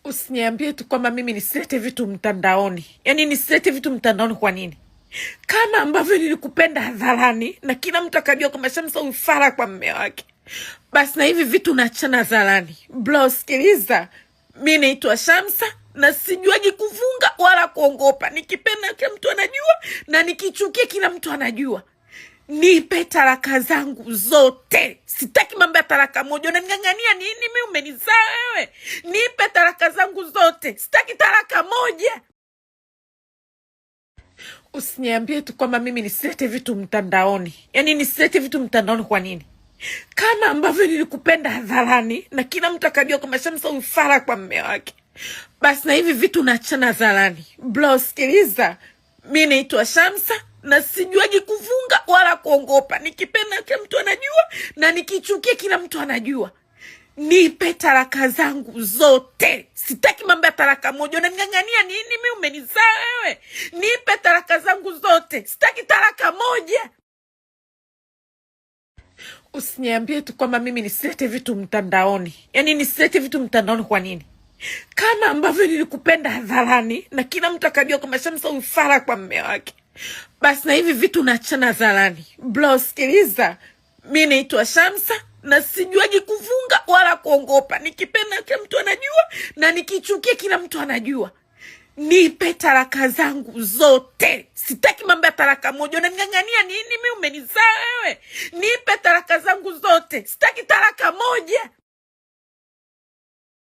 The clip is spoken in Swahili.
Usiniambie tu kwamba mimi nisilete vitu mtandaoni. Yaani nisilete vitu mtandaoni kwa nini? Kama ambavyo nilikupenda hadharani na kila mtu akajua kwamba Shamsa ufara kwa mume wake, basi na hivi vitu naachana hadharani. Bro, sikiliza. Mimi naitwa Shamsa na sijuaji kuvunga wala kuongopa. Nikipenda kila mtu anajua na nikichukia kila mtu anajua. Nipe talaka zangu zote. Sitaki mambo ya talaka moja. Unaning'ang'ania nini? Mimi umenizaa wewe. Nipe talaka zangu zote. Sitaki talaka moja. Usiniambie tu kwamba mimi nisilete vitu mtandaoni. Yaani nisilete vitu mtandaoni kwa nini? Kama ambavyo nilikupenda hadharani na kila mtu akajua kwamba Shamsa ufara kwa mume wake, basi na hivi vitu naachana hadharani. Bro, sikiliza. Mimi naitwa Shamsa na sijuaji kuvunga wala kuongopa. Nikipenda kila mtu anajua na nikichukia kila mtu anajua. Nipe talaka zangu zote. Sitaki mambo ya talaka moja. Unaning'ang'ania nini? Mimi umenizaa wewe. Nipe talaka zangu zote. Sitaki talaka moja. Usiniambie tu kwamba mimi nisilete vitu mtandaoni. Yaani nisilete vitu mtandaoni kwa nini? Kama ambavyo nilikupenda hadharani na kila mtu akajua kwamba Shamsa ufara kwa mume wake, basi na hivi vitu naachana hadharani. Bro, sikiliza. Mimi naitwa Shamsa na sijuaji kuvunga wala kuongopa. Nikipenda kila mtu anajua na nikichukia kila mtu anajua. Nipe talaka zangu zote. Sitaki mambo ya talaka moja. Unaning'ang'ania nini? Mimi umenizaa wewe. Nipe talaka zangu zote. Sitaki talaka moja.